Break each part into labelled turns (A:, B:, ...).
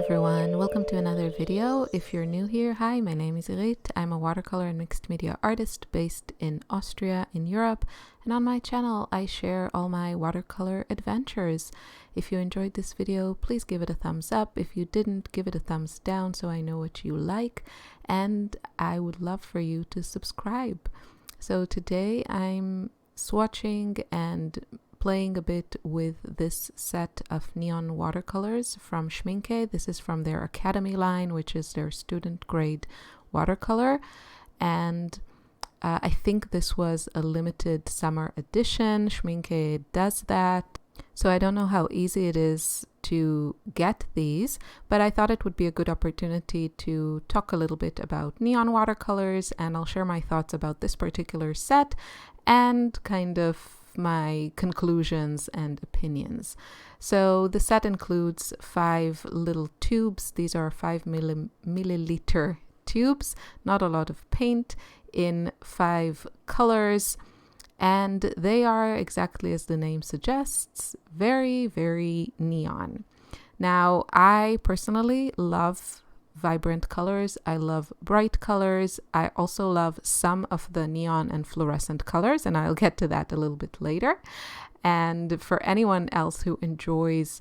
A: everyone, welcome to another video. If you're new here, hi, my name is Irit. I'm a watercolor and mixed media artist based in Austria in Europe, and on my channel I share all my watercolor adventures. If you enjoyed this video, please give it a thumbs up. If you didn't, give it a thumbs down so I know what you like, and I would love for you to subscribe. So today I'm swatching and playing a bit with this set of neon watercolors from Schmincke. This is from their Academy line, which is their student grade watercolor. And I think this was a limited summer edition. Schmincke does that. So I don't know how easy it is to get these, but I thought it would be a good opportunity to talk a little bit about neon watercolors, and I'll share my thoughts about this particular set and kind of my conclusions and opinions. So the set includes 5 little tubes. These are 5 milliliter tubes, not a lot of paint, in 5 colors, and they are, exactly as the name suggests, very, very neon. Now, I personally love vibrant colors. I love bright colors. I also love some of the neon and fluorescent colors, and I'll get to that a little bit later. And for anyone else who enjoys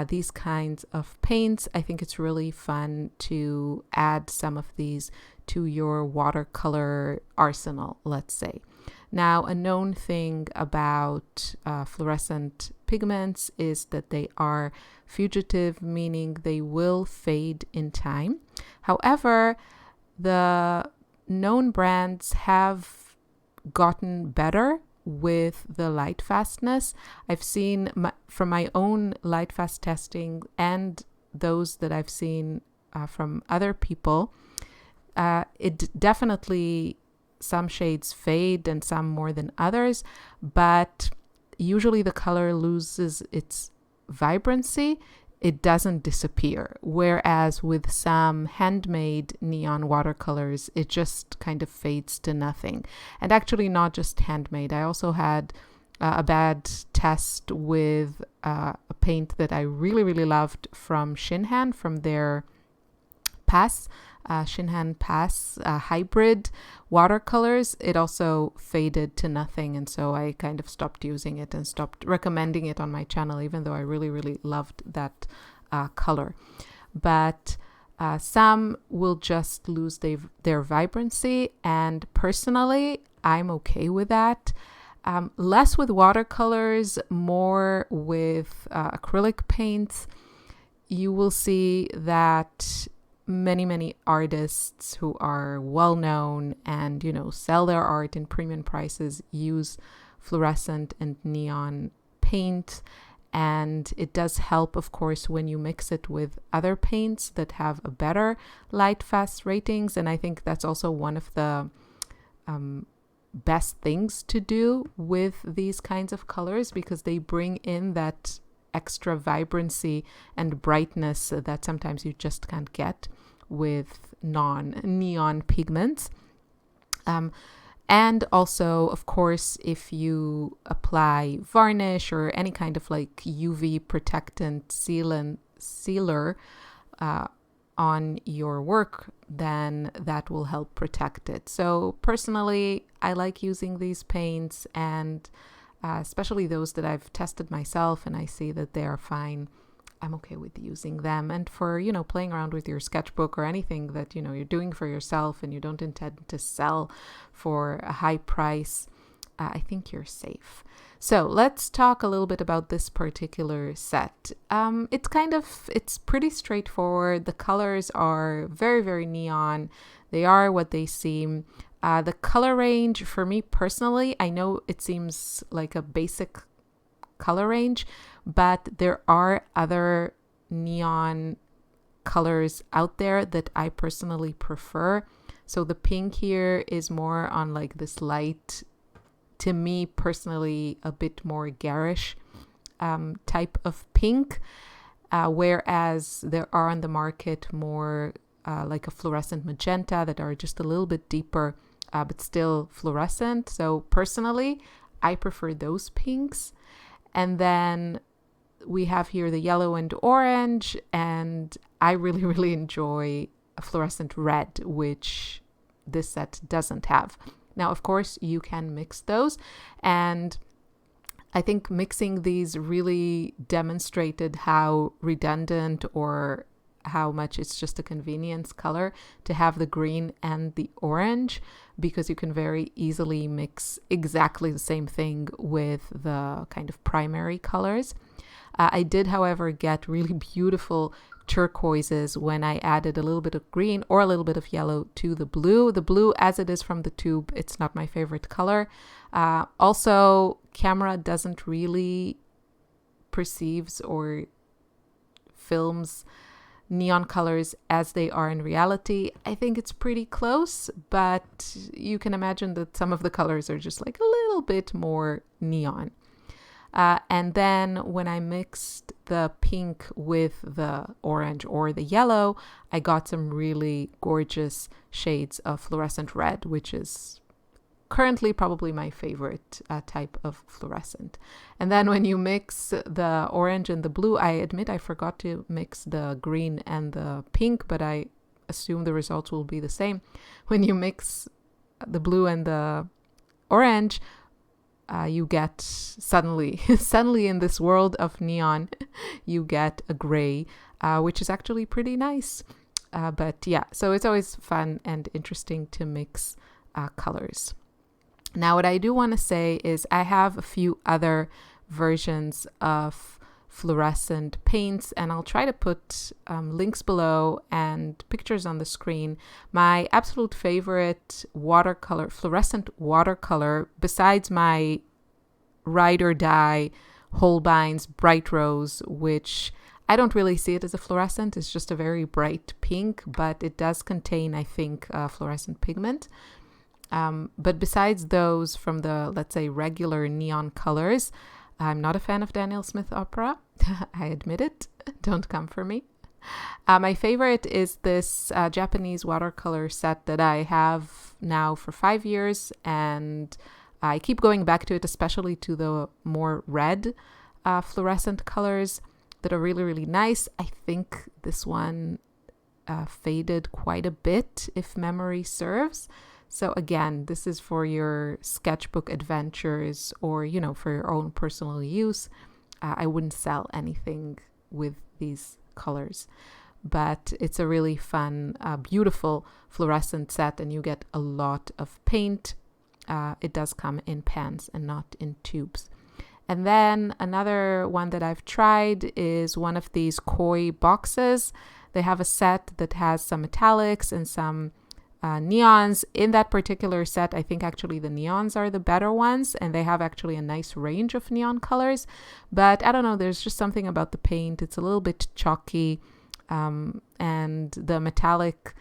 A: these kinds of paints, I think it's really fun to add some of these to your watercolor arsenal, let's say. Now, a known thing about fluorescent pigments is that they are fugitive, meaning they will fade in time. However, the known brands have gotten better with the light fastness. I've seen from my own light fast testing and those that I've seen from other people, it definitely, some shades fade and some more than others, but usually the color loses its vibrancy. It doesn't disappear. Whereas with some handmade neon watercolors, it just kind of fades to nothing. And actually not just handmade. I also had a bad test with a paint that I really, really loved from Shinhan, from their Shinhan Pass hybrid watercolors. It also faded to nothing, and so I kind of stopped using it and stopped recommending it on my channel, even though I really, really loved that color. But some will just lose their vibrancy, and personally, I'm okay with that. Less with watercolors, more with acrylic paints. You will see that many artists who are well known and, you know, sell their art in premium prices use fluorescent and neon paint, and it does help, of course, when you mix it with other paints that have a better light fast ratings. And I think that's also one of the best things to do with these kinds of colors, because they bring in that extra vibrancy and brightness that sometimes you just can't get with non-neon pigments. And also, of course, if you apply varnish or any kind of like UV protectant sealer on your work, then that will help protect it. So personally, I like using these paints, and especially those that I've tested myself and I see that they are fine. I'm okay with using them. And for, you know, playing around with your sketchbook or anything that, you know, you're doing for yourself and you don't intend to sell for a high price, I think you're safe. So let's talk a little bit about this particular set. It's pretty straightforward. The colors are very, very neon. They are what they seem. The color range, for me personally, I know it seems like a basic color range, but there are other neon colors out there that I personally prefer. So the pink here is more on like this light, to me personally, a bit more garish type of pink, whereas there are on the market more like a fluorescent magenta that are just a little bit deeper, but still fluorescent. So personally, I prefer those pinks. And then we have here the yellow and orange, and I really, really enjoy a fluorescent red, which this set doesn't have. Now, of course, you can mix those, and I think mixing these really demonstrated how redundant or how much it's just a convenience color to have the green and the orange, because you can very easily mix exactly the same thing with the kind of primary colors. I did, however, get really beautiful turquoises when I added a little bit of green or a little bit of yellow to the blue. The blue, as it is from the tube, it's not my favorite color. Also, camera doesn't really perceives or films neon colors as they are in reality. I think it's pretty close, but you can imagine that some of the colors are just like a little bit more neon. And then when I mixed the pink with the orange or the yellow, I got some really gorgeous shades of fluorescent red, which is currently probably my favorite type of fluorescent. And then when you mix the orange and the blue, I admit I forgot to mix the green and the pink, but I assume the results will be the same. When you mix the blue and the orange, you get suddenly in this world of neon, you get a gray, which is actually pretty nice. But yeah, so it's always fun and interesting to mix colors. Now, what I do want to say is I have a few other versions of fluorescent paints, and I'll try to put links below and pictures on the screen. My absolute favorite watercolor, fluorescent watercolor, besides my Ride or Die Holbein's Bright Rose, which I don't really see it as a fluorescent, it's just a very bright pink, but it does contain, I think, fluorescent pigment. But besides those from the, let's say, regular neon colors, I'm not a fan of Daniel Smith opera. I admit it. Don't come for me. My favorite is this Japanese watercolor set that I have now for 5 years, and I keep going back to it, especially to the more red fluorescent colors that are really, really nice. I think this one faded quite a bit, if memory serves. So again, this is for your sketchbook adventures or, you know, for your own personal use. I wouldn't sell anything with these colors, but it's a really fun, beautiful fluorescent set, and you get a lot of paint. It does come in pans and not in tubes. And then another one that I've tried is one of these koi boxes. They have a set that has some metallics and some neons. In that particular set, I think actually the neons are the better ones, and they have actually a nice range of neon colors. But I don't know, there's just something about the paint. It's a little bit chalky, and the metallic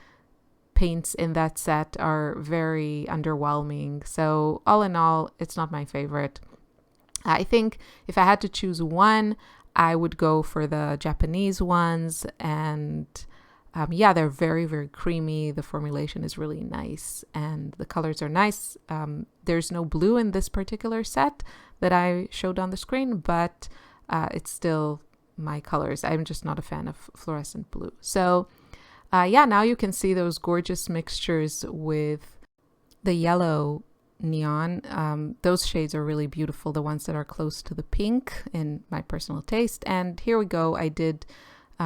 A: paints in that set are very underwhelming. So all in all, it's not my favorite. I think if I had to choose one, I would go for the Japanese ones, and yeah, they're very, very creamy. The formulation is really nice and the colors are nice. There's no blue in this particular set that I showed on the screen, but it's still my colors. I'm just not a fan of fluorescent blue. So yeah, now you can see those gorgeous mixtures with the yellow neon. Those shades are really beautiful, the ones that are close to the pink in my personal taste. And here we go. I did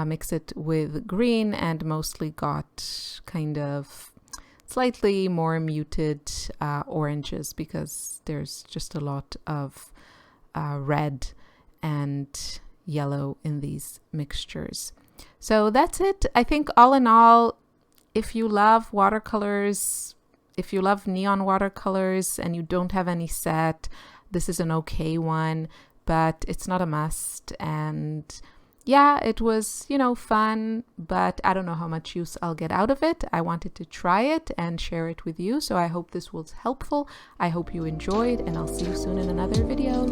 A: mix it with green and mostly got kind of slightly more muted oranges, because there's just a lot of red and yellow in these mixtures. So that's it. I think all in all, if you love watercolors, if you love neon watercolors and you don't have any set, this is an okay one, but it's not a must. And yeah, it was, you know, fun, but I don't know how much use I'll get out of it. I wanted to try it and share it with you, so I hope this was helpful. I hope you enjoyed, and I'll see you soon in another video.